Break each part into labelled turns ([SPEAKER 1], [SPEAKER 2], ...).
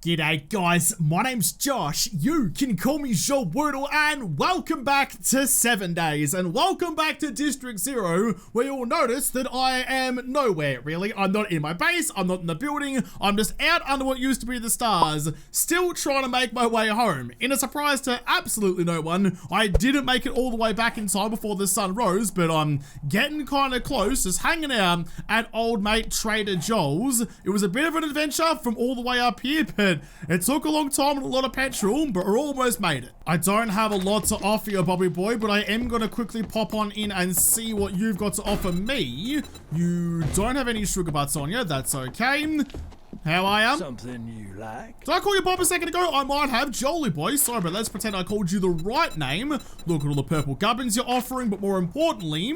[SPEAKER 1] G'day guys, my name's Josh, you can call me JaWoodle, and welcome back to 7 Days, and welcome back to District 0, where you'll notice that I am nowhere really. I'm not in my base, I'm not in the building, I'm just out under what used to be the stars, still trying to make my way home. In a surprise to absolutely no one, I didn't make it all the way back in time before the sun rose, but I'm getting kind of close, just hanging out at old mate Trader Joel's. It was a bit of an adventure from all the way up here, but it took a long time and a lot of petrol, but we're almost made it. I don't have a lot to offer you, Bobby boy, but I am going to quickly pop on in and see what you've got to offer me. You don't have any sugar butts on you, that's okay. How are ya?
[SPEAKER 2] Something you like?
[SPEAKER 1] Did I call you Bob a second ago? I might have. Jolly boy. Sorry, but let's pretend I called you the right name. Look at all the purple gubbins you're offering, but more importantly,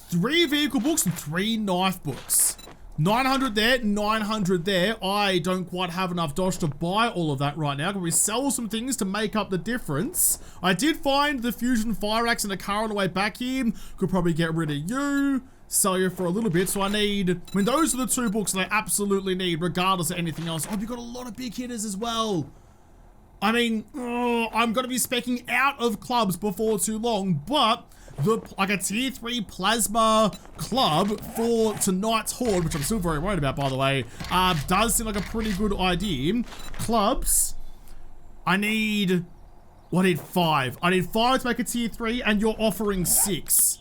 [SPEAKER 1] 3 vehicle books and 3 knife books. 900 there, 900 there. I don't quite have enough dosh to buy all of that right now. Can we sell some things to make up the difference? I did find the fusion fire axe in a car on the way back here. Could probably get rid of you. Sell you for a little bit. So I mean, those are the 2 books that I absolutely need, regardless of anything else. Oh, you've got a lot of big hitters as well. I mean, I'm going to be speccing out of clubs before too long, but like a tier 3 plasma club for tonight's Horde, which I'm still very worried about, by the way, does seem like a pretty good idea. Clubs, I need 5. I need 5 to make a tier 3, and you're offering 6.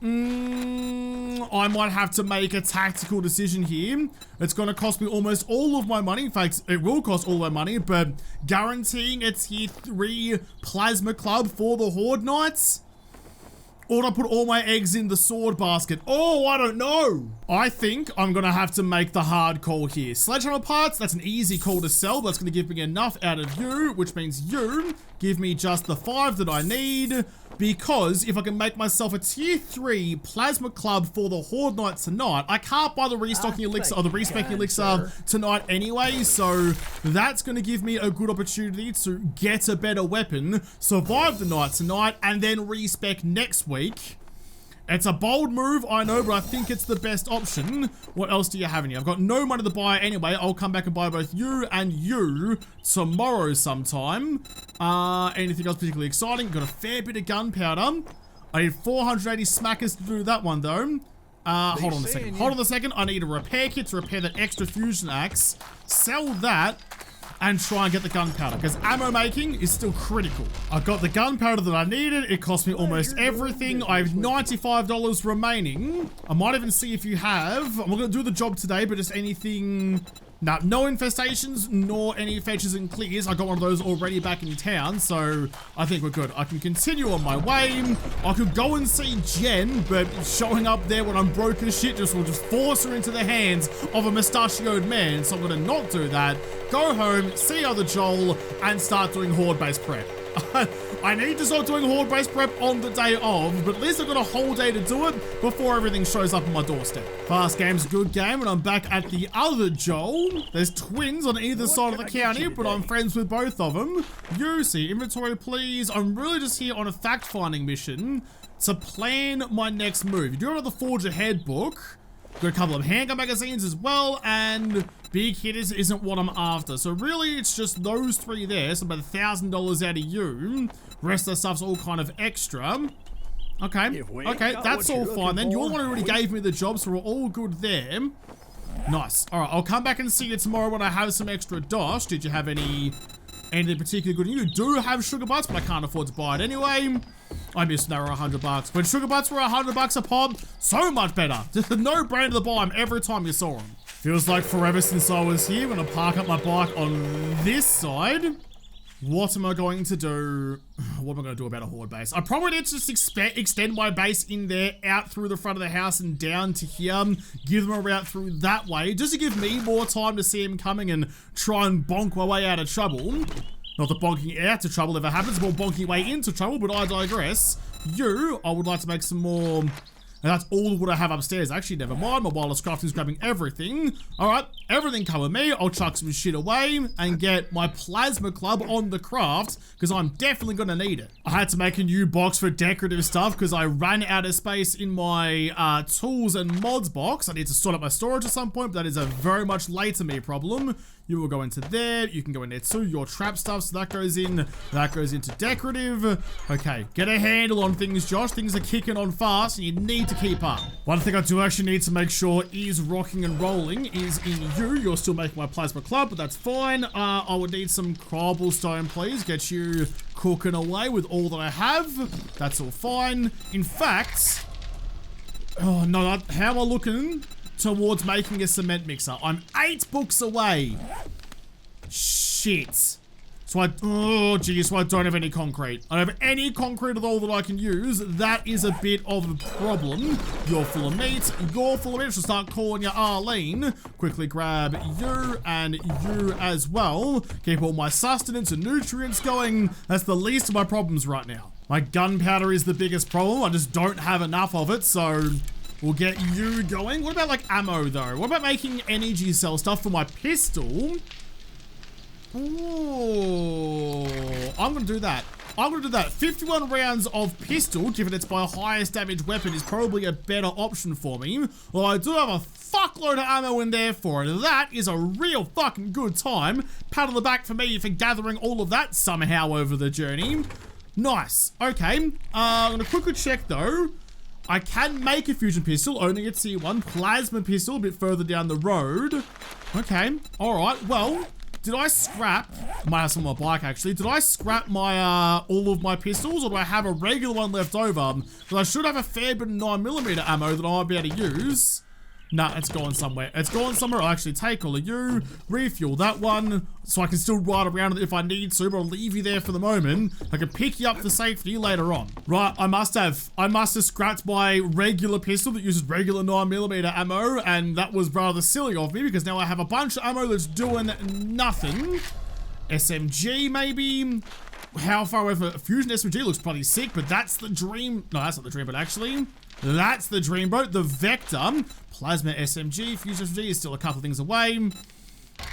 [SPEAKER 1] I might have to make a tactical decision here. It's going to cost me almost all of my money. In fact, it will cost all my money, but guaranteeing a tier 3 plasma club for the Horde Knights? Or do I put all my eggs in the sword basket? Oh, I don't know. I think I'm going to have to make the hard call here. Sledgehammer parts, that's an easy call to sell. That's going to give me enough out of you, which means you give me just the 5 that I need. Because if I can make myself a tier 3 plasma club for the Horde Knight tonight, I can't buy the restocking elixir or the respecking elixir tonight anyway, so that's going to give me a good opportunity to get a better weapon, survive the night tonight, and then respec next week. It's a bold move, I know, but I think it's the best option. What else do you have in here? I've got no money to buy anyway. I'll come back and buy both you and you tomorrow sometime. Anything else particularly exciting? Got a fair bit of gunpowder. I need 480 smackers to do that one, though. Hold on a second. Hold on a second. I need a repair kit to repair that extra fusion axe. Sell that and try and get the gunpowder, because ammo making is still critical. I've got the gunpowder that I needed. It cost me almost everything. I have $95 remaining. I might even see if you have. I'm not going to do the job today, but just anything. Nah, no infestations, nor any fetches and clears. I got one of those already back in town, so I think we're good. I can continue on my way. I could go and see Jen, but showing up there when I'm broke as shit will just force her into the hands of a mustachioed man, so I'm gonna not do that. Go home, see other Joel, and start doing Horde-based prep. I need to start doing Horde-based prep on the day of, but at least I've got a whole day to do it before everything shows up on my doorstep. Fast game's a good game, and I'm back at the other Joel. There's twins on either side of the county, but I'm friends with both of them. You see, inventory please. I'm really just here on a fact-finding mission to plan my next move. You do have the Forge Ahead book. Got a couple of handgun magazines as well, and big hitters isn't what I'm after. So really, it's just those 3 there. So about $1,000 out of you. Rest of the stuff's all kind of extra. Okay, okay, that's all fine then. Your one already gave me the job, so we're all good there. Nice. All right, I'll come back and see you tomorrow when I have some extra dosh. Did you have anything particularly good? You do have sugar butts, but I can't afford to buy it anyway. I missed they were $100. When sugar butts were $100 a pop, so much better. Just a no-brainer to buy them every time you saw them. Feels like forever since I was here. When I park up my bike on this side. What am I going to do? What am I going to do about a Horde base? I probably need to just extend my base in there, out through the front of the house and down to here. Give them a route through that way, just to give me more time to see him coming and try and bonk my way out of trouble. Not that bonking out of trouble ever happens, more bonking way into trouble, but I digress. I would like to make some more. And that's all what I have upstairs. Actually, never mind. My wireless crafting's grabbing everything. All right, everything come with me. I'll chuck some shit away and get my plasma club on the craft, because I'm definitely going to need it. I had to make a new box for decorative stuff because I ran out of space in my tools and mods box. I need to sort out my storage at some point, but that is a very much later me problem. You will go into there. You can go in there too. Your trap stuff, so that goes in. That goes into decorative. Okay, get a handle on things, Josh. Things are kicking on fast, and you need to keep up. One thing I do actually need to make sure is rocking and rolling is in you. You're still making my plasma club, but that's fine. I would need some cobblestone, please. Get you cooking away with all that I have. That's all fine. In fact, oh no, how am I looking towards making a cement mixer? I'm 8 books away. Shit. So I don't have any concrete. I don't have any concrete at all that I can use. That is a bit of a problem. You're full of meat. You're full of meat. I should start calling you Arlene. Quickly grab you and you as well. Keep all my sustenance and nutrients going. That's the least of my problems right now. My gunpowder is the biggest problem. I just don't have enough of it, so we'll get you going. What about like ammo though? What about making energy cell stuff for my pistol? Ooh, I'm gonna do that. 51 rounds of pistol, given it's my highest damage weapon, is probably a better option for me. Well, I do have a fuckload of ammo in there for it. That is a real fucking good time. Pat on the back for me for gathering all of that somehow over the journey. Nice. Okay, I'm gonna quickly check though. I can make a fusion pistol, only at C1. Plasma pistol a bit further down the road. Okay, alright, well, did I scrap, might have some on my bike actually, did I scrap my, all of my pistols, or do I have a regular one left over? Because I should have a fair bit of 9mm ammo that I might be able to use. Nah, it's going somewhere. It's going somewhere. I'll actually take all of you, refuel that one, so I can still ride around if I need to, but I'll leave you there for the moment. I can pick you up for safety later on. Right, I must have scrapped my regular pistol that uses regular 9mm ammo, and that was rather silly of me, because now I have a bunch of ammo that's doing nothing. SMG, maybe? How far away from a fusion SMG looks bloody sick, but that's the dream. No, that's not the dream, but actually, that's the dream boat. The Vector, Plasma SMG, Fusion SMG is still a couple things away.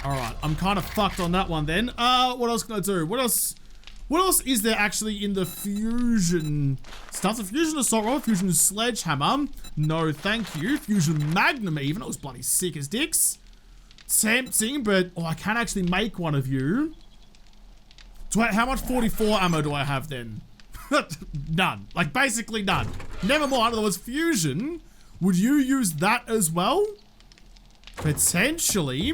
[SPEAKER 1] Alright, I'm kind of fucked on that one then. What else can I do? What else is there actually in the fusion stuff? The fusion assault rifle, fusion sledgehammer. No, thank you. Fusion magnum even. That was bloody sick as dicks. Tempting, but I can actually make one of you. How much 44 ammo do I have then? None. Like, basically none. Never mind. In other words, fusion. Would you use that as well? Potentially.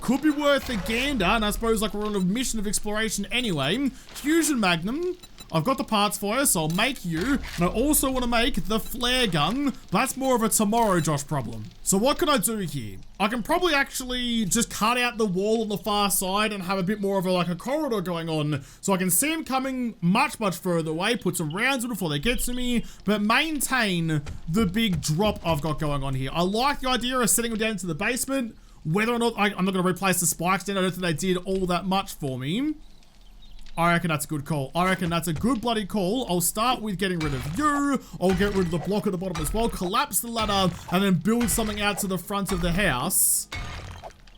[SPEAKER 1] Could be worth a gander. And I suppose, like, we're on a mission of exploration anyway. Fusion magnum. I've got the parts for you, so I'll make you. And I also want to make the flare gun. But that's more of a tomorrow Josh problem. So what can I do here? I can probably actually just cut out the wall on the far side and have a bit more of a corridor going on. So I can see them coming much, much further away. Put some rounds in before they get to me. But maintain the big drop I've got going on here. I like the idea of sending them down into the basement. Whether or not I'm not going to replace the spikes then. I don't think they did all that much for me. I reckon that's a good call. I reckon that's a good bloody call. I'll start with getting rid of you. I'll get rid of the block at the bottom as well. Collapse the ladder and then build something out to the front of the house.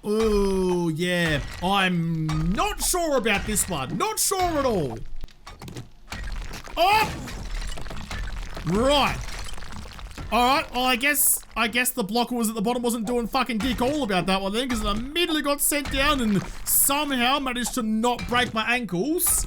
[SPEAKER 1] Oh, yeah. I'm not sure about this one. Not sure at all. Oh! Right. Alright, well, I guess the blocker was at the bottom wasn't doing fucking dick all about that one then, because it immediately got sent down and somehow managed to not break my ankles.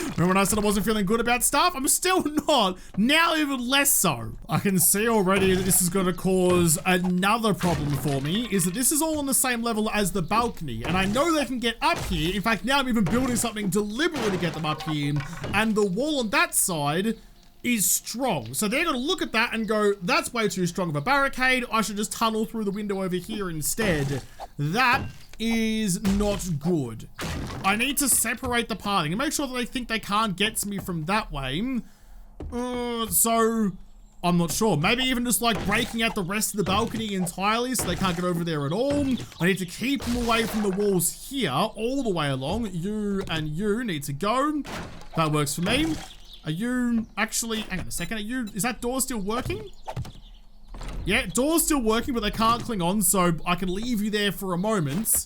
[SPEAKER 1] Remember when I said I wasn't feeling good about stuff? I'm still not. Now even less so. I can see already that this is going to cause another problem for me, is that this is all on the same level as the balcony. And I know they can get up here. In fact, now I'm even building something deliberately to get them up here. And the wall on that side is strong. So they're going to look at that and go, that's way too strong of a barricade. I should just tunnel through the window over here instead. That is not good. I need to separate the parting and make sure that they think they can't get to me from that way. So I'm not sure. Maybe even just like breaking out the rest of the balcony entirely so they can't get over there at all. I need to keep them away from the walls here all the way along. You and you need to go. That works for me. Are you actually, hang on a second, is that door still working? Yeah, door's still working, but they can't cling on, so I can leave you there for a moment.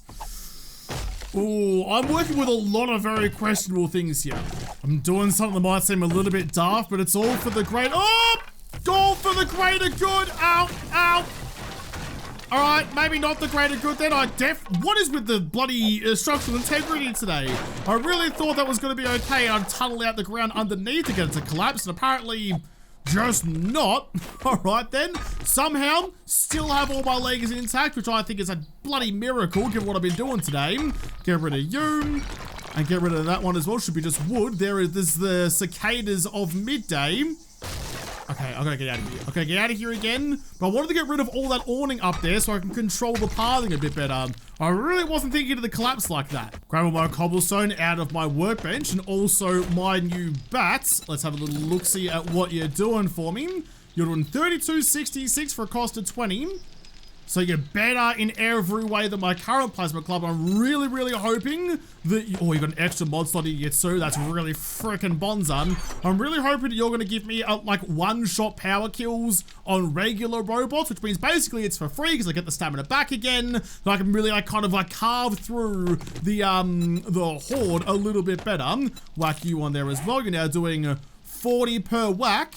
[SPEAKER 1] Ooh, I'm working with a lot of very questionable things here. I'm doing something that might seem a little bit daft, but it's all for the great, all for the greater good, ow, ow. All right, maybe not the greater good then. What is with the bloody structural integrity today? I really thought that was going to be okay. I'd tunnel out the ground underneath to get it to collapse, and apparently just not. All right then. Somehow, still have all my legs intact, which I think is a bloody miracle given what I've been doing today. Get rid of you. And get rid of that one as well. Should be just wood. There's the cicadas of midday. Okay, I gotta get out of here. Okay, get out of here again. But I wanted to get rid of all that awning up there so I can control the pathing a bit better. I really wasn't thinking of the collapse like that. Grab all my cobblestone out of my workbench and also my new bats. Let's have a little look-see at what you're doing for me. You're doing 32.66 for a cost of 20. So you're better in every way than my current plasma club. I'm really, really hoping that you got an extra mod slot in your too. That's really freaking bonza. I'm really hoping that you're going to give me like one-shot power kills on regular robots, which means basically it's for free because I get the stamina back again. So I can really kind of carve through the Horde a little bit better. Whack you on there as well. You're now doing 40 per whack.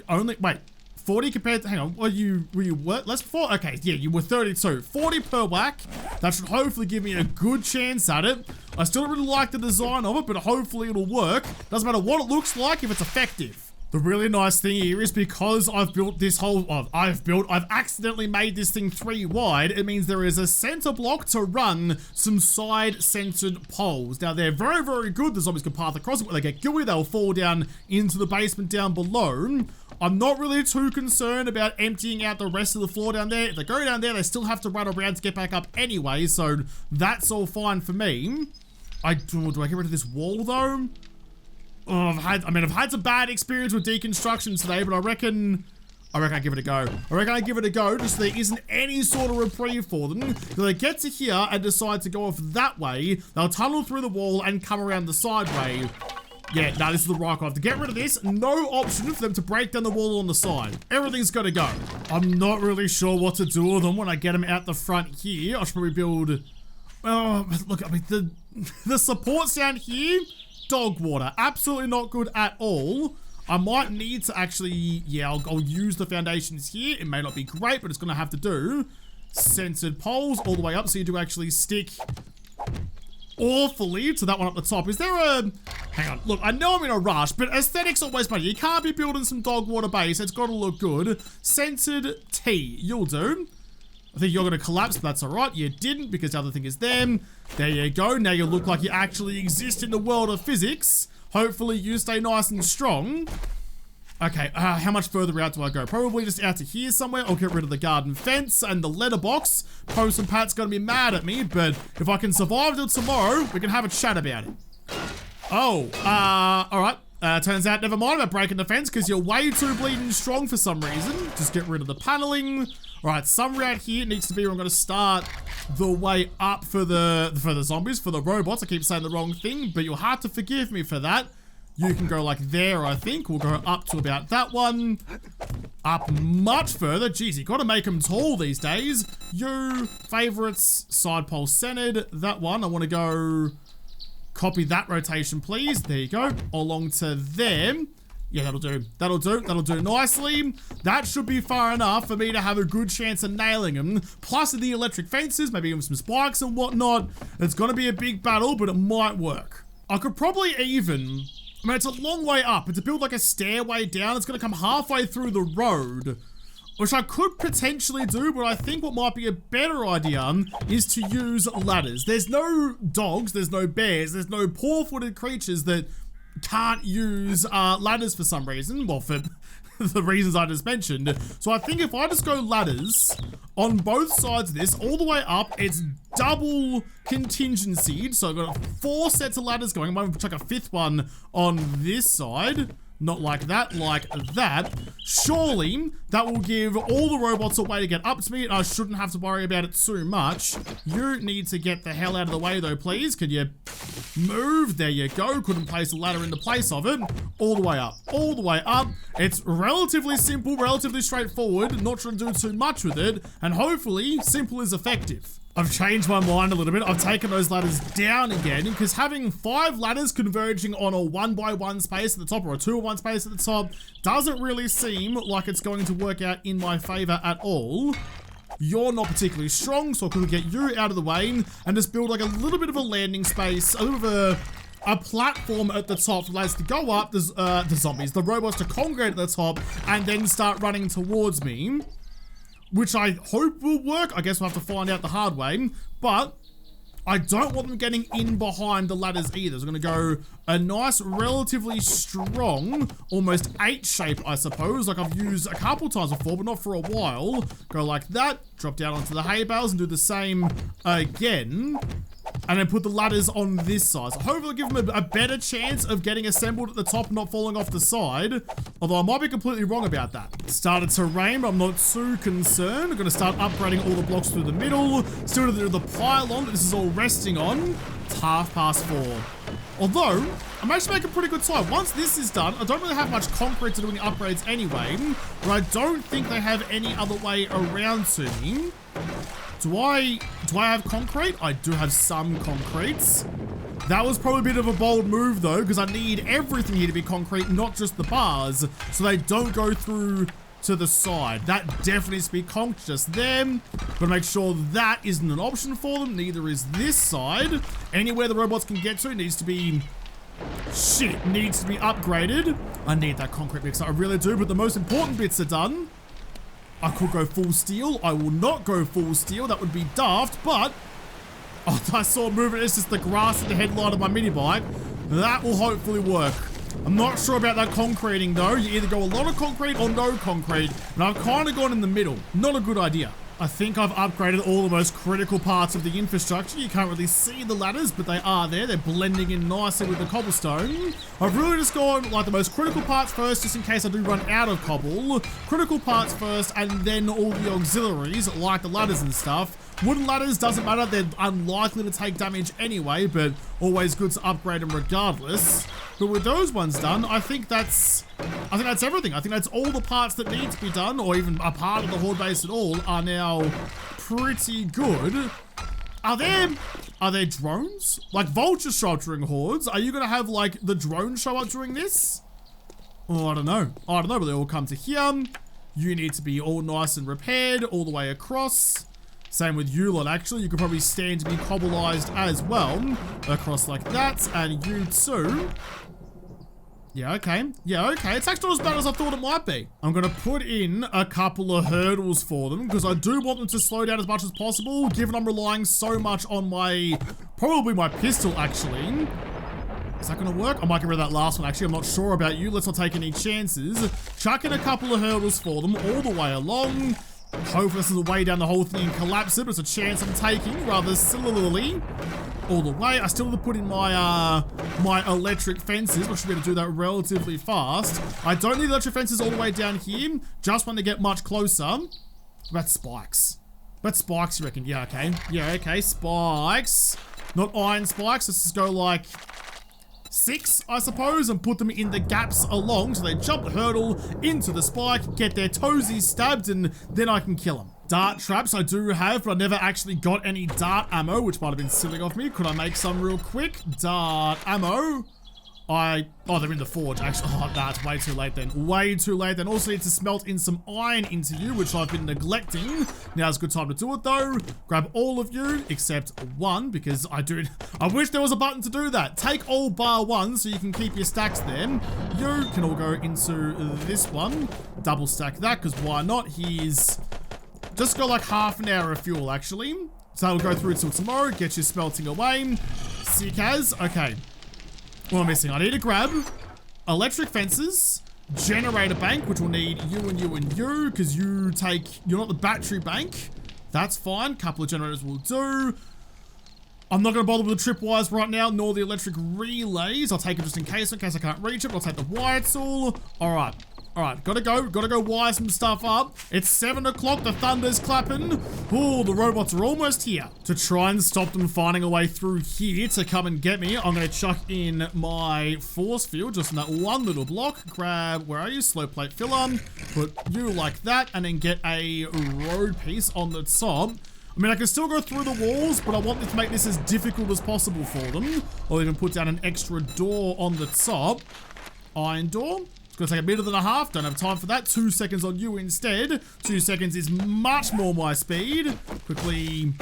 [SPEAKER 1] Wait. 40 compared to, hang on, were you less before? Okay, yeah, you were 32. 40 per whack. That should hopefully give me a good chance at it. I still don't really like the design of it, but hopefully it'll work. Doesn't matter what it looks like if it's effective. The really nice thing here is because I've built this whole, I've accidentally made this thing 3 wide. It means there is a center block to run some side centered poles. Now they're very, very good. The zombies can path across it. When they get gooey, they'll fall down into the basement down below. I'm not really too concerned about emptying out the rest of the floor down there. If they go down there, they still have to run around to get back up anyway, so that's all fine for me. Do I get rid of this wall though? Oh, I've had some bad experience with deconstruction today, but I reckon I give it a go. I reckon I give it a go just so there isn't any sort of reprieve for them. If they get to here and decide to go off that way, they'll tunnel through the wall and come around the side way. Yeah, no, this is the right call. To get rid of this, no option for them to break down the wall on the side. Everything's got to go. I'm not really sure what to do with them when I get them out the front here. I should probably build... Oh, look, I mean, the supports down here, dog water. Absolutely not good at all. I might need to actually... Yeah, I'll use the foundations here. It may not be great, but it's going to have to do. Centered poles all the way up so you do actually stick... awfully to that one up the top. Is there a... Hang on. Look, I know I'm in a rush, but aesthetics always matter. You can't be building some dog water base. It's got to look good. Centered T. You'll do. I think you're going to collapse, but that's all right. You didn't because the other thing is them. There you go. Now you look like you actually exist in the world of physics. Hopefully you stay nice and strong. Okay, how much further out do I go? Probably just out to here somewhere. I'll get rid of the garden fence and the letterbox. Post and Pat's gonna be mad at me, but if I can survive till tomorrow, we can have a chat about it. Oh, all right. Turns out, never mind about breaking the fence because you're way too bleeding strong for some reason. Just get rid of the paneling. All right, somewhere out here needs to be where I'm gonna start the way up for the zombies, for the robots. I keep saying the wrong thing, but you'll have to forgive me for that. You can go like there, I think. We'll go up to about that one. Up much further. Jeez, you gotta make them tall these days. You, favorites, side pole centered. That one, I wanna go copy that rotation, please. There you go. Along to them. Yeah, that'll do. That'll do. That'll do nicely. That should be far enough for me to have a good chance of nailing them. Plus the electric fences, maybe even some spikes and whatnot. It's gonna be a big battle, but it might work. I could probably even... I mean, it's a long way up, but to build like a stairway down, it's gonna come halfway through the road, which I could potentially do, but I think what might be a better idea is to use ladders. There's no dogs, there's no bears, there's no poor-footed creatures that can't use ladders for some reason. Well, for the reasons I just mentioned. So I think if I just go ladders on both sides of this, all the way up, it's double contingency. So I've got 4 sets of ladders going. I might chuck a 5th one on this side. Not like that, like that. Surely, that will give all the robots a way to get up to me, and I shouldn't have to worry about it too much. You need to get the hell out of the way, though, please. Could you move? There you go. Couldn't place a ladder in the place of it. All the way up. All the way up. It's relatively simple, relatively straightforward. Not trying to do too much with it, and hopefully, simple is effective. I've changed my mind a little bit. I've taken those ladders down again because having 5 ladders converging on a 1x1 space at the top or a 2x1 space at the top doesn't really seem like it's going to work out in my favor at all. You're not particularly strong, so I could get you out of the way and just build like a little bit of a landing space, a little bit of a platform at the top for lads to go up, the zombies, the robots to congregate at the top, and then start running towards me, which I hope will work. I guess we'll have to find out the hard way, but I don't want them getting in behind the ladders either. So I'm going to go a nice, relatively strong, almost 8 shape, I suppose, like I've used a couple times before, but not for a while. Go like that, drop down onto the hay bales and do the same again. And then put the ladders on this side. So hopefully give them a better chance of getting assembled at the top and not falling off the side. Although I might be completely wrong about that. Started to rain, but I'm not too concerned. I'm going to start upgrading all the blocks through the middle. Still do the pylon that this is all resting on. It's 4:30. Although, I'm actually making pretty good time. Once this is done, I don't really have much concrete to do any upgrades anyway. But I don't think they have any other way around to me. Do I have concrete? I do have some concretes. That was probably a bit of a bold move though, because I need everything here to be concrete, not just the bars, so they don't go through to the side. That definitely needs to be conked just there. Gotta make sure that isn't an option for them. Neither is this side. Anywhere the robots can get to needs to be upgraded. I need that concrete mixer, I really do, but the most important bits are done. I could go full steel. I will not go full steel. That would be daft, but I saw movement. It's just the grass at the headlight of my mini bike. That will hopefully work. I'm not sure about that concreting though. You either go a lot of concrete or no concrete, and I've kind of gone in the middle. Not a good idea. I think I've upgraded all the most critical parts of the infrastructure. You can't really see the ladders, but they are there. They're blending in nicely with the cobblestone. I've really just gone like the most critical parts first, just in case I do run out of cobble. Critical parts first, and then all the auxiliaries, like the ladders and stuff. Wooden ladders, doesn't matter. They're unlikely to take damage anyway, but always good to upgrade them regardless. But with those ones done, I think that's everything. I think that's all the parts that need to be done, or even a part of the Horde base at all, are now pretty good. Are there drones? Like vultures show up during Hordes? Are you gonna have like the drone show up during this? Oh, I don't know, but they all come to here. You need to be all nice and repaired all the way across. Same with you lot, actually. You could probably stand to be cobbleized as well. Across like that, and you too. Yeah, okay. It's actually not as bad as I thought it might be. I'm gonna put in a couple of hurdles for them, because I do want them to slow down as much as possible, given I'm relying so much on probably my pistol, actually. Is that gonna work? I might get rid of that last one, actually. I'm not sure about you. Let's not take any chances. Chuck in a couple of hurdles for them all the way along. Hopefully this is a way down the whole thing and collapse it, but it's a chance I'm taking rather sillily. All the way. I still have to put in my my electric fences. I should be able to do that relatively fast. I don't need electric fences all the way down here, just when they get much closer. That's spikes. That's spikes, you reckon? Yeah, okay. Yeah, okay. Spikes. Not iron spikes. Let's just go like 6, I suppose, and put them in the gaps along so they jump the hurdle into the spike, get their toesies stabbed, and then I can kill them. Dart traps I do have, but I never actually got any dart ammo, which might have been silly of me. Could I make some real quick? Dart ammo. Oh, they're in the forge, actually. Oh, that's way too late then. Way too late then. Also need to smelt in some iron into you, which I've been neglecting. Now's a good time to do it though. Grab all of you, except one, because I wish there was a button to do that. Take all bar one, so you can keep your stacks there. You can all go into this one. Double stack that, because why not? He's just got like half an hour of fuel, actually. So that'll go through till tomorrow. Get your smelting away. Sick as. Okay. What am I missing? I need to grab electric fences, generator bank, which will need you and you and you, because you're not the battery bank. That's fine. Couple of generators will do. I'm not going to bother with the tripwires right now, nor the electric relays. I'll take it just in case I can't reach it, but I'll take the wire tool. Alright, gotta go wire some stuff up. It's 7 o'clock, the thunder's clapping. Oh, the robots are almost here. To try and stop them finding a way through here to come and get me, I'm gonna chuck in my force field, just in that one little block. Grab, where are you? Slow plate filler. Put you like that, and then get a road piece on the top. I mean, I can still go through the walls, but I want to make this as difficult as possible for them. I'll even put down an extra door on the top. Iron door. It's going to take a minute and a half. Don't have time for that. 2 seconds on you instead. 2 seconds is much more my speed. Quickly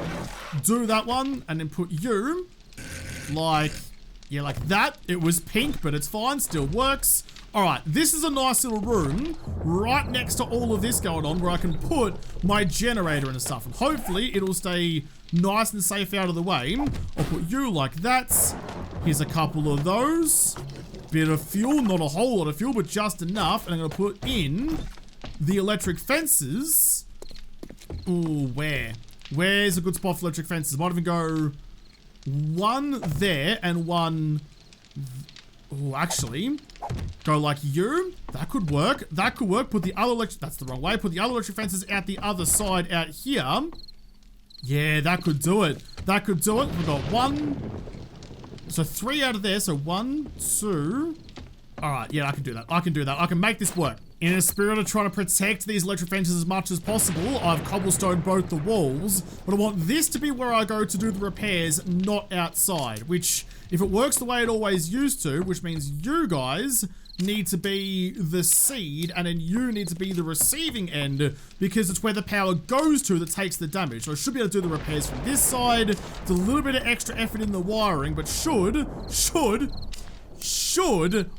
[SPEAKER 1] do that one and then put you like, yeah, like that. It was pink, but it's fine. Still works. All right, this is a nice little room right next to all of this going on where I can put my generator and stuff. And hopefully it'll stay nice and safe out of the way. I'll put you like that. Here's a couple of those. Bit of fuel, not a whole lot of fuel, but just enough. And I'm gonna put in the electric fences. Ooh, where? Where's a good spot for electric fences? Might even go one there and one... Oh, actually, go like you. That could work. That could work. Put the other electric... That's the wrong way. Put the other electric fences out the other side out here. Yeah, that could do it. That could do it. We've got one. So 3 out of there. So 1, 2. All right. Yeah, I can do that. I can do that. I can make this work. In a spirit of trying to protect these electric fences as much as possible, I've cobblestoned both the walls, but I want this to be where I go to do the repairs, not outside, which, if it works the way it always used to, which means you guys need to be the seed, and then you need to be the receiving end, because it's where the power goes to that takes the damage. So I should be able to do the repairs from this side. It's a little bit of extra effort in the wiring, but should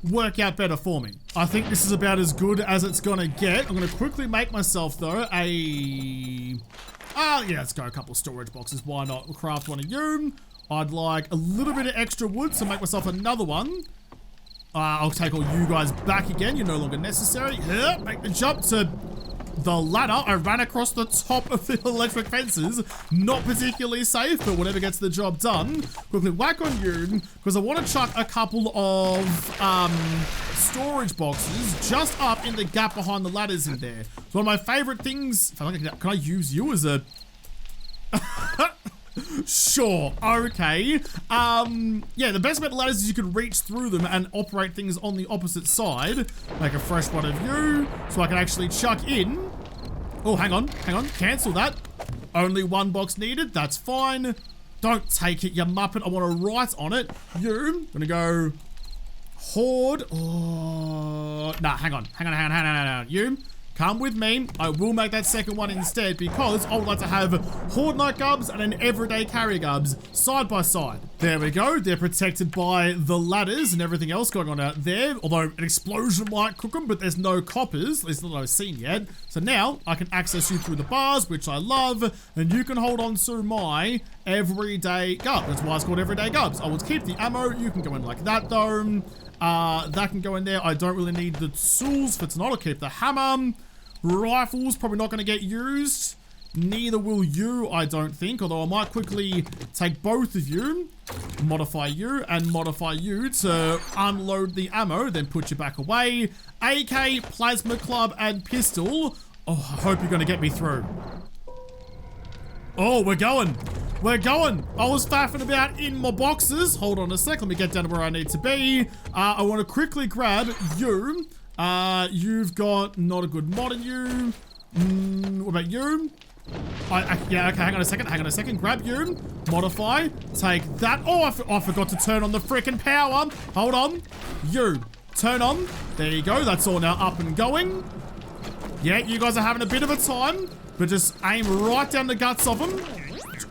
[SPEAKER 1] work out better for me. I think this is about as good as it's gonna get. I'm gonna quickly make myself, though, yeah, let's go a couple of storage boxes. Why not? We'll craft one of you. I'd like a little bit of extra wood, so make myself another one. I'll take all you guys back again. You're no longer necessary. Make the jump to the ladder. I ran across the top of the electric fences. Not particularly safe, but whatever gets the job done. Quickly whack on you, because I want to chuck a couple of storage boxes just up in the gap behind the ladders in there. It's one of my favorite things. Can I use you as a... Sure, okay. Yeah, the best about the ladders is you can reach through them and operate things on the opposite side. Make a fresh one of you, so I can actually chuck in. Oh, hang on, cancel that. Only 1 box needed, that's fine. Don't take it, you muppet, I want to write on it. You, gonna go Horde. Oh, nah, hang on. You, come with me. I will make that second one instead because I would like to have Horde Night Gubs and an everyday carrier Gubs side by side. There we go. They're protected by the ladders and everything else going on out there. Although an explosion might cook them, but there's no coppers. At least not that I've seen yet. So now I can access you through the bars, which I love. And you can hold on to my everyday Gub. That's why it's called everyday Gubs. I will keep the ammo. You can go in like that though. That can go in there. I don't really need the tools for tonight. I'll keep the hammer. Rifles, probably not going to get used. Neither will you, I don't think. Although I might quickly take both of you, modify you, and modify you to unload the ammo, then put you back away. AK, plasma club, and pistol. Oh, I hope you're going to get me through. Oh, we're going. We're going. I was faffing about in my boxes. Hold on a sec. Let me get down to where I need to be. I want to quickly grab you. You've got not a good mod in you. What about you? Yeah, okay, hang on a second. Grab you. Modify. Take that. Oh, I forgot to turn on the frickin' power. Hold on. You. Turn on. There you go. That's all now up and going. Yeah, you guys are having a bit of a time, but just aim right down the guts of them.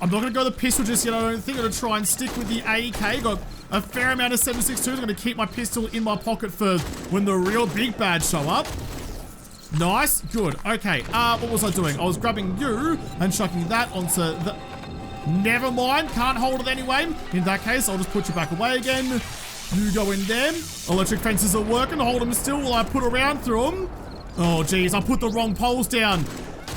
[SPEAKER 1] I'm not going to go the pistol just yet, I don't think. I'm going to try and stick with the AK. Got a fair amount of 7.62s. I'm going to keep my pistol in my pocket for when the real big bads show up. Nice. Good. Okay. What was I doing? I was grabbing you and chucking that onto the... Never mind. Can't hold it anyway. In that case, I'll just put you back away again. You go in there. Electric fences are working. Hold them still while I put around through them. Oh, geez. I put the wrong poles down.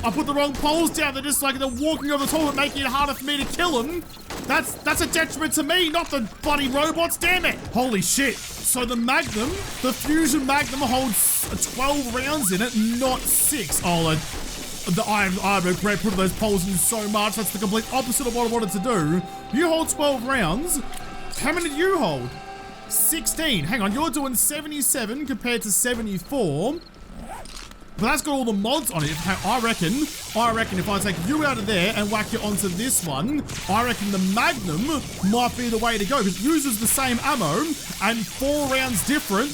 [SPEAKER 1] They're just like they're walking over the top and making it harder for me to kill them. That's a detriment to me, not the bloody robots, damn it. Holy shit. So the Magnum, the Fusion Magnum holds 12 rounds in it, not 6. Oh, I regret putting those poles in so much. That's the complete opposite of what I wanted to do. You hold 12 rounds. How many do you hold? 16. Hang on, you're doing 77 compared to 74. But that's got all the mods on it. I reckon if I take you out of there and whack you onto this one, I reckon the Magnum might be the way to go because it uses the same ammo and 4 rounds different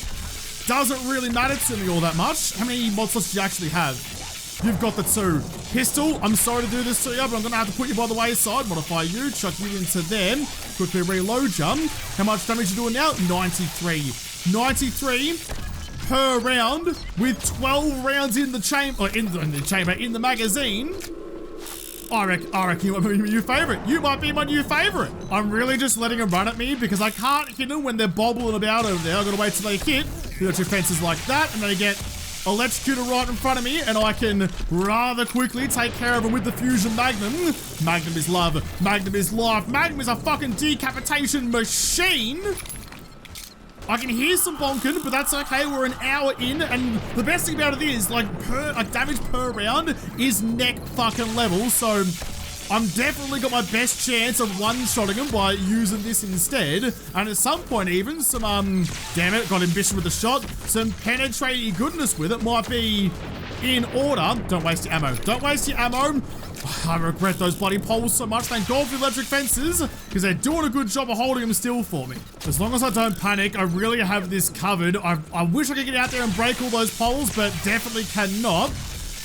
[SPEAKER 1] doesn't really matter to me all that much. How many mod slots do you actually have? You've got the 2. Pistol, I'm sorry to do this to you, but I'm going to have to put you by the wayside. Modify you, chuck you into them. Quickly reload you. How much damage you doing now? 93. 93 per round with 12 rounds in the chamber, or in the magazine. I reckon you might be my new favorite. You might be my new favorite. I'm really just letting them run at me because I can't hit them when they're bobbling about over there. I've got to wait till they hit. You got your fences like that, and then they get electrocuted right in front of me, and I can rather quickly take care of them with the fusion magnum. Magnum is love. Magnum is life. Magnum is a fucking decapitation machine. I can hear some bonking, but that's okay. We're an hour in, and the best thing about it is, like damage per round is neck fucking level, so I'm definitely got my best chance of one-shotting him by using this instead. And at some point even, some, damn it, got ambition with the shot. Some penetrating goodness with it might be in order. Don't waste your ammo. Don't waste your ammo. I regret those bloody poles so much. Thank God for electric fences, because they're doing a good job of holding them still for me. As long as I don't panic, I really have this covered. I wish I could get out there and break all those poles, but definitely cannot.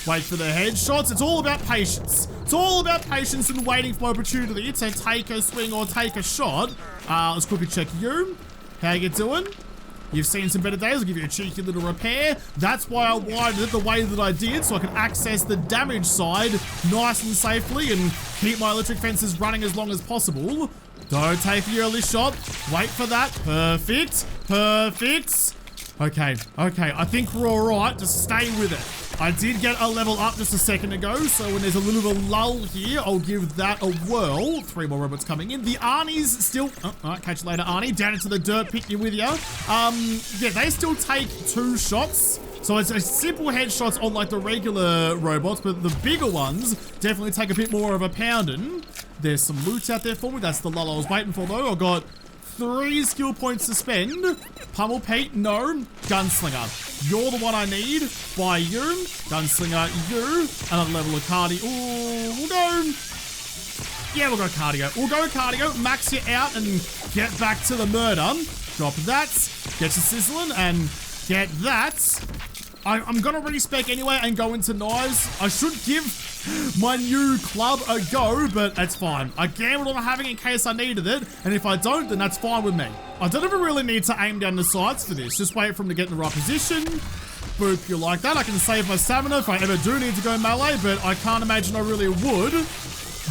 [SPEAKER 1] Wait for the headshots. It's all about patience. It's all about patience and waiting for opportunity to take a swing or take a shot. Let's quickly check you. How you doing? You've seen some better days. I'll give you a cheeky little repair. That's why I widened it the way that I did, so I can access the damage side nice and safely and keep my electric fences running as long as possible. Don't take the early shot. Wait for that. Perfect. Perfect. Okay, I think we're all right. Just stay with it. I did get a level up just a second ago, so when there's a little bit of a lull here, I'll give that a whirl. 3 more robots coming in. The Arnie's still... Oh, all right, catch you later, Arnie. Down into the dirt pit, you with ya. Yeah, they still take 2 shots. So it's a simple headshots on like the regular robots, but the bigger ones definitely take a bit more of a pounding. There's some loot out there for me. That's the lull I was waiting for, though. I got 3 skill points to spend. Pummel Pete, no. Gunslinger, you're the one I need. By you. Gunslinger, you. Another level of cardio. Ooh, we'll go. Yeah, we'll go cardio. We'll go cardio. Max you out and get back to the murder. Drop that. Get your sizzling and get that. I'm gonna respec anyway and go into knives. I should give my new club a go, but that's fine. I gambled on having it in case I needed it, and if I don't, then that's fine with me. I don't even really need to aim down the sights for this. Just wait for him to get in the right position. Boop, you like that. I can save my stamina if I ever do need to go melee, but I can't imagine I really would.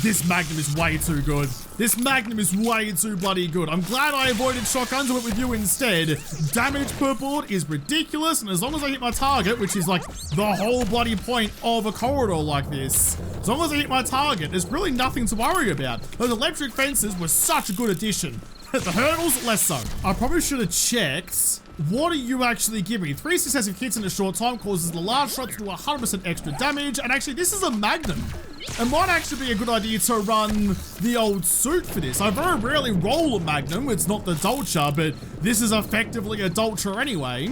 [SPEAKER 1] This Magnum is way too good. This Magnum is way too bloody good. I'm glad I avoided shotguns and went with you instead. Damage per board is ridiculous, and as long as I hit my target, which is like the whole bloody point of a corridor like this, as long as I hit my target, there's really nothing to worry about. Those electric fences were such a good addition. The hurdles, less so. I probably should have checked. What do you actually give me? 3 successive hits in a short time causes the large shot to do 100% extra damage. And actually, this is a Magnum. It might actually be a good idea to run the old suit for this. I very rarely roll a Magnum. It's not the Dolce, but this is effectively a Dolce anyway.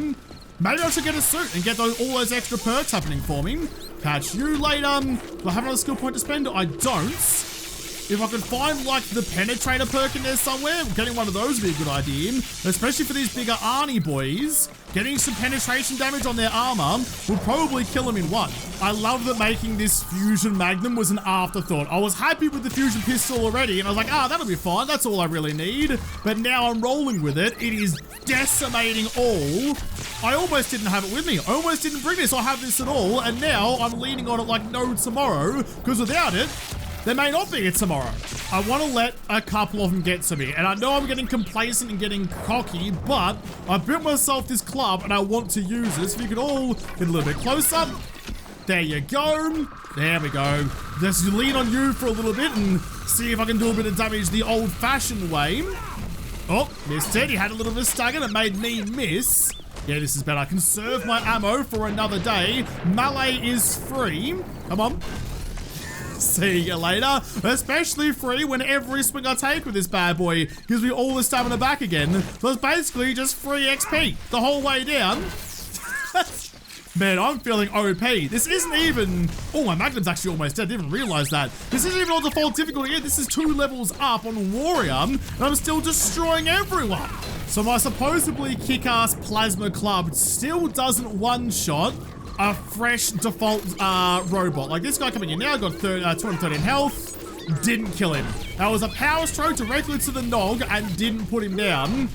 [SPEAKER 1] Maybe I should get a suit and get all those extra perks happening for me. Catch you later. Do I have another skill point to spend? I don't. If I could find, like, the penetrator perk in there somewhere, getting one of those would be a good idea. Especially for these bigger Arnie boys. Getting some penetration damage on their armor would probably kill them in one. I love that making this fusion magnum was an afterthought. I was happy with the fusion pistol already, and I was like, that'll be fine. That's all I really need. But now I'm rolling with it. It is decimating all. I almost didn't have it with me. I almost didn't bring this or have this at all, and now I'm leaning on it like no tomorrow, because without it, there may not be a tomorrow. I want to let a couple of them get to me. And I know I'm getting complacent and getting cocky, but I built myself this club and I want to use this. If you could all get a little bit closer. There you go. There we go. Just lean on you for a little bit and see if I can do a bit of damage the old-fashioned way. Oh, missed it. He had a little bit of stagger. It made me miss. Yeah, this is better. I can serve my ammo for another day. Melee is free. Come on. See you later. Especially free when every swing I take with this bad boy gives me all the stamina back again. So it's basically just free XP the whole way down. Man, I'm feeling OP. This isn't even... Oh, my Magnum's actually almost dead. I didn't even realize that. This isn't even on default difficulty yet. This is 2 levels up on Warrior, and I'm still destroying everyone. So my supposedly kick-ass Plasma Club still doesn't one-shot a fresh default robot. Like this guy coming in now, got 213 health, didn't kill him. That was a power stroke directly to the nog and didn't put him down.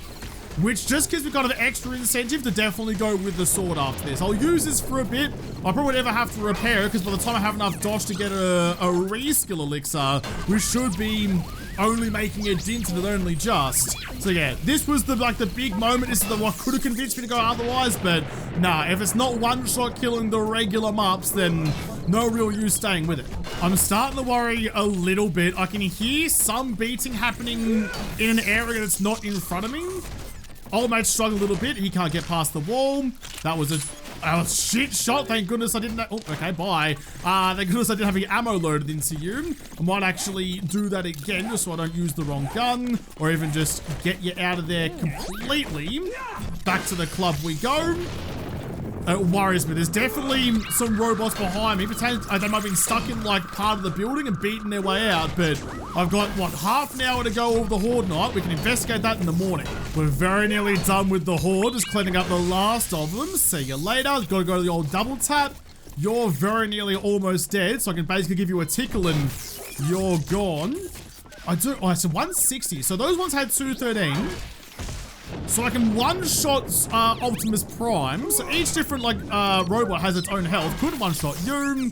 [SPEAKER 1] Which just gives me kind of an extra incentive to definitely go with the sword after this. I'll use this for a bit. I probably never have to repair it because by the time I have enough dosh to get a reskill elixir, we should be only making a dint in it only just. So yeah, this was the big moment. This is what could have convinced me to go otherwise, but nah, if it's not one-shot killing the regular mops, then no real use staying with it. I'm starting to worry a little bit. I can hear some beating happening in an area that's not in front of me. Old mate's struggling a little bit. He can't get past the wall. That was a shit shot. Thank goodness I didn't... Oh, okay, bye. Thank goodness I didn't have any ammo loaded into you. I might actually do that again just so I don't use the wrong gun or even just get you out of there completely. Back to the club we go. It worries me. There's definitely some robots behind me. They might have been stuck in like part of the building and beating their way out, but I've got, what, half an hour to go of the Horde night. We can investigate that in the morning. We're very nearly done with the Horde, just cleaning up the last of them. See you later. Gotta go to the old double tap. You're very nearly almost dead, so I can basically give you a tickle and you're gone. Oh, it's a 160. So those ones had 213. So I can one-shot Optimus Prime. So each different robot has its own health. Couldn't one-shot you.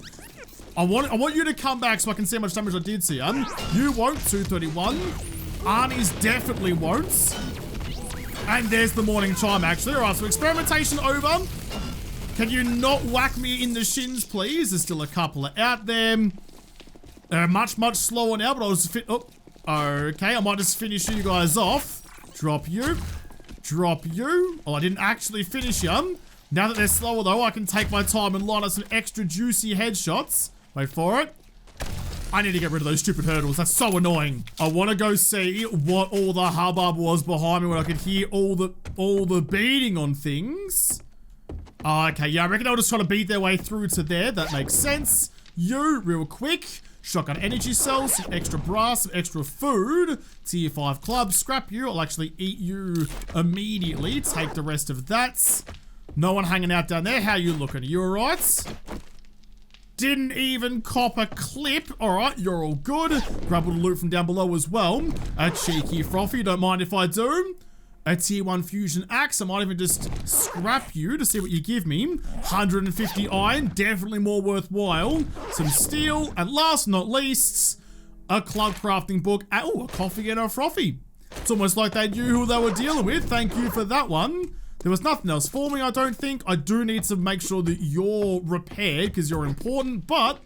[SPEAKER 1] I want you to come back so I can see how much damage I did to you. You won't. 231. Arnie's definitely won't. And there's the morning chime actually. Alright, so experimentation over. Can you not whack me in the shins, please? There's still a couple out there. They're much, much slower now, but I'll just oh, okay, I might just finish you guys off. Drop you. Drop you. Oh, I didn't actually finish you. Now that they're slower though, I can take my time and line up some extra juicy headshots. Wait for it. I need to get rid of those stupid hurdles. That's so annoying. I want to go see what all the hubbub was behind me when I could hear all the beating on things. Oh, okay, yeah, I reckon they'll just try to beat their way through to there. That makes sense. You, real quick. Shotgun energy cells, some extra brass, some extra food. Tier 5 club, scrap you. I'll actually eat you immediately. Take the rest of that. No one hanging out down there. How you looking? Are you alright? Didn't even cop a clip. Alright, you're all good. Grab a little loot from down below as well. A cheeky frothy, don't mind if I do. A tier 1 fusion axe. I might even just scrap you to see what you give me. 150 iron, definitely more worthwhile. Some steel, and last but not least, a club crafting book. Oh, a coffee and a frothy. It's almost like they knew who they were dealing with. Thank you for that one. There was nothing else for me, I don't think. I do need to make sure that you're repaired because you're important, but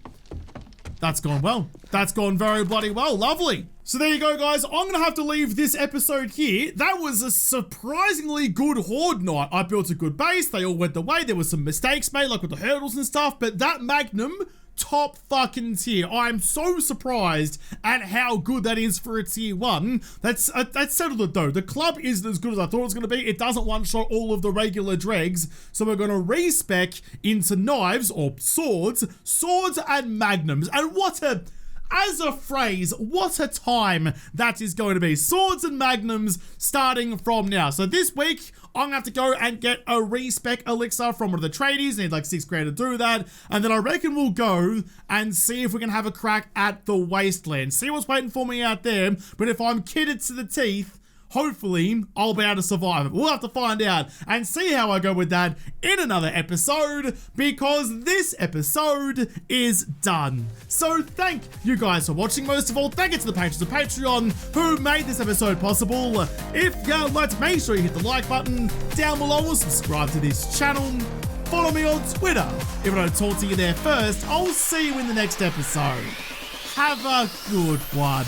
[SPEAKER 1] that's gone well. That's gone very bloody well. Lovely. So there you go, guys. I'm going to have to leave this episode here. That was a surprisingly good Horde night. I built a good base. They all went the way. There were some mistakes made, like with the hurdles and stuff, but that Magnum, top fucking tier. I'm so surprised at how good that is for a tier 1. That's settled it though. The club isn't as good as I thought it was going to be. It doesn't one-shot all of the regular dregs, so we're going to respec into knives or swords and magnums. And as a phrase, what a time that is going to be. Swords and magnums starting from now. So this week, I'm going to have to go and get a respec elixir from one of the tradies. I need like 6 grand to do that. And then I reckon we'll go and see if we can have a crack at the wasteland. See what's waiting for me out there. But if I'm kitted to the teeth, hopefully, I'll be able to survive it. We'll have to find out and see how I go with that in another episode, because this episode is done. So thank you guys for watching. Most of all, thank you to the patrons of Patreon who made this episode possible. If you liked, make sure you hit the like button down below or subscribe to this channel. Follow me on Twitter. If I don't talk to you there first, I'll see you in the next episode. Have a good one.